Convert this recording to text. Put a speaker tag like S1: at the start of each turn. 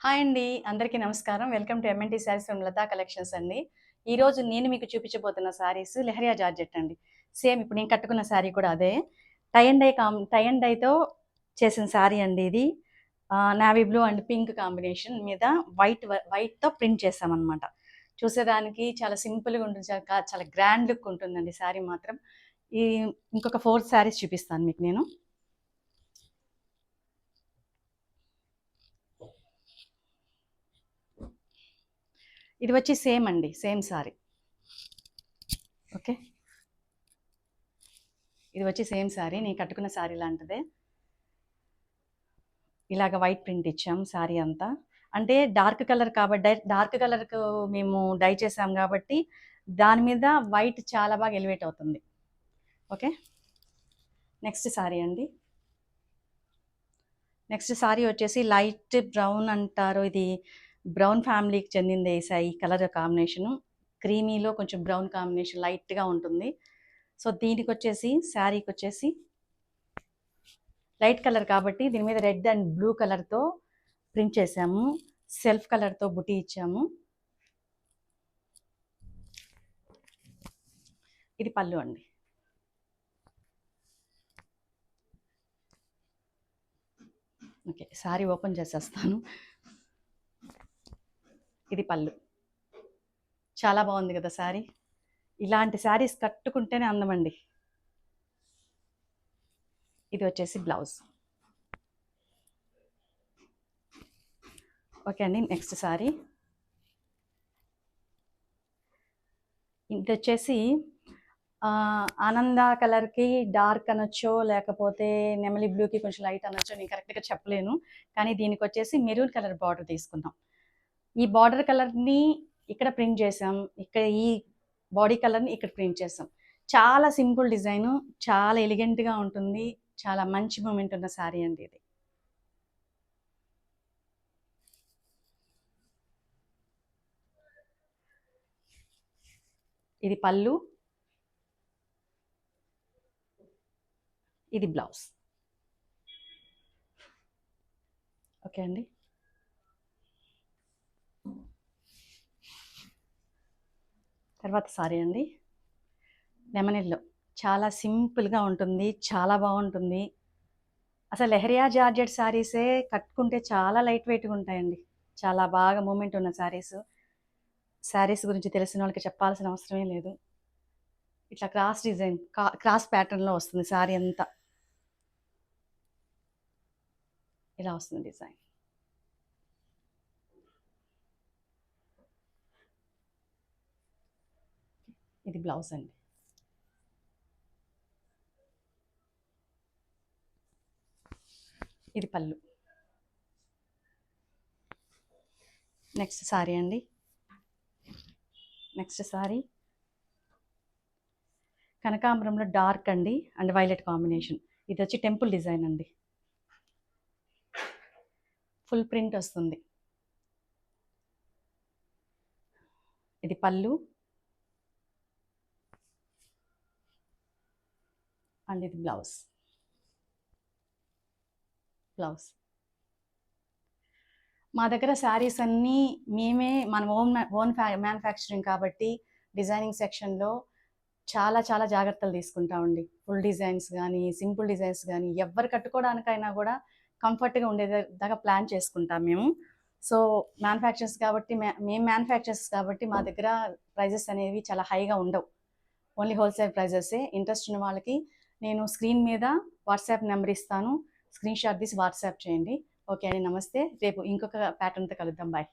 S1: Hi అండి. అందరికీ నమస్కారం. Welcome to MNT sarees from Lata collections అండి. ఈరోజు నేను మీకు చూపించబోతున్న శారీస్ లెహరియా జార్జెట్ అండి. సేమ్ ఇప్పుడు నేను కట్టుకున్న శారీ కూడా అదే. టై అండ్ డైతో చేసిన శారీ అండి ఇది. Navy blue and pink combination మీద వైట్‌తో ప్రింట్ చేశామనమాట. చూసేదానికి చాలా సింపుల్‌గా ఉంటుంది. చాలా గ్రాండ్ లుక్ ఉంటుందండి శారీ మాత్రం. ఈ ఇంకొక 4 శారీస్ చూపిస్తాను మీకు నేను. ఇది వచ్చి సేమ్ అండి. సేమ్ శారీ. ఓకే. ఇది వచ్చి సేమ్ శారీ. నేను కట్టుకున్న శారీ లాంటిదే. ఇలాగ వైట్ ప్రింట్ ఇచ్చాం శారీ అంతా. అంటే డార్క్ కలర్ కాబట్టి డార్క్ కలర్‌కు మేము డై చేసాం కాబట్టి దాని మీద వైట్ చాలా బాగా ఎలివేట్ అవుతుంది. ఓకే. నెక్స్ట్ శారీ అండి. నెక్స్ట్ శారీ వచ్చేసి లైట్ బ్రౌన్ అంటారు. ఇది బ్రౌన్ ఫ్యామిలీకి చెందిందే ఈ కలర్ కాంబినేషను. క్రీమీలో కొంచెం బ్రౌన్ కాంబినేషన్ లైట్‌గా ఉంటుంది. సో, దీనికొచ్చేసి శారీకొచ్చేసి లైట్ కలర్ కాబట్టి దీని మీద రెడ్ అండ్ బ్లూ కలర్‌తో ప్రింట్ చేసాము. సెల్ఫ్ కలర్‌తో బుటీ ఇచ్చాము. ఇది పళ్ళు అండి. ఓకే. శారీ ఓపెన్ చేసేస్తాను. ఇది పళ్ళు. చాలా బాగుంది కదా శారీ. ఇలాంటి శారీస్ కట్టుకుంటేనే అందమండి. ఇది వచ్చేసి బ్లౌజ్. ఓకే అండి. నెక్స్ట్ శారీ. ఇది వచ్చేసి ఆనంద కలర్‌కి డార్క్ అనొచ్చో, లేకపోతే నెమలి బ్లూకి కొంచెం లైట్ అనొచ్చో నేను కరెక్ట్‌గా చెప్పలేను. కానీ దీనికొచ్చేసి మెరూన్ కలర్ బార్డర్ తీసుకున్నాం. ఈ బార్డర్ కలర్‌ని ఇక్కడ ప్రింట్ చేసాం. ఇక్కడ ఈ బాడీ కలర్‌ని ఇక్కడ ప్రింట్ చేసాం. చాలా సింపుల్ డిజైను. చాలా ఎలిగెంట్‌గా ఉంటుంది. చాలా మంచి మూమెంట్ ఉన్న శారీ అండి ఇది. ఇది పళ్ళు. ఇది బ్లౌజ్. ఓకే అండి. తర్వాత శారీ అండి. Lemon yellow. చాలా సింపుల్‌గా ఉంటుంది. చాలా బాగుంటుంది. అసలు లెహరియా జార్జెట్ శారీసే కట్టుకుంటే చాలా లైట్ వెయిట్‌గా ఉంటాయండి. చాలా బాగా మూమెంట్ ఉన్న శారీస్. శారీస్ గురించి తెలిసిన వాళ్ళకి చెప్పాల్సిన అవసరమే లేదు. ఇట్లా క్రాస్ డిజైన్ క్రాస్ ప్యాటర్న్‌లో వస్తుంది శారీ అంతా. ఇలా వస్తుంది డిజైన్. ఇది బ్లౌజ్ అండి. ఇది పళ్ళు. నెక్స్ట్ శారీ అండి. నెక్స్ట్ శారీ కనకాంబరంలో డార్క్ అండి అండ్ వైలెట్ కాంబినేషన్. ఇది వచ్చి టెంపుల్ డిజైన్ అండి. ఫుల్ ప్రింట్ వస్తుంది. ఇది పళ్ళు అండ్ ఇది బ్లౌజ్. బ్లౌజ్. మా దగ్గర శారీస్ అన్నీ మేమే మన ఓన్ మ్యానుఫ్యాక్చరింగ్ కాబట్టి డిజైనింగ్ సెక్షన్‌లో చాలా చాలా జాగ్రత్తలు తీసుకుంటామండి. ఫుల్ డిజైన్స్ గానీ, సింపుల్ డిజైన్స్ గానీ ఎవ్వరు కట్టుకోవడానికైనా గూడా కంఫర్ట్‌గా ఉండేదాకా ప్లాన్ చేసుకుంటాం మేము. సో, మేము మ్యానుఫ్యాక్చరర్స్ కాబట్టి మా దగ్గర ప్రైజెస్ అనేవి చాలా హైగా ఉండవు. Only wholesale ప్రైజెసే. ఇంట్రెస్ట్ ఉన్న వాళ్ళకి నేను స్క్రీన్ మీద వాట్సాప్ నెంబర్ ఇస్తాను. స్క్రీన్‌షాట్ తీసి వాట్సాప్ చేయండి. ఓకే అండి. నమస్తే. రేపు ఇంకొక ప్యాటర్న్‌తో కలుద్దాం. బాయ్.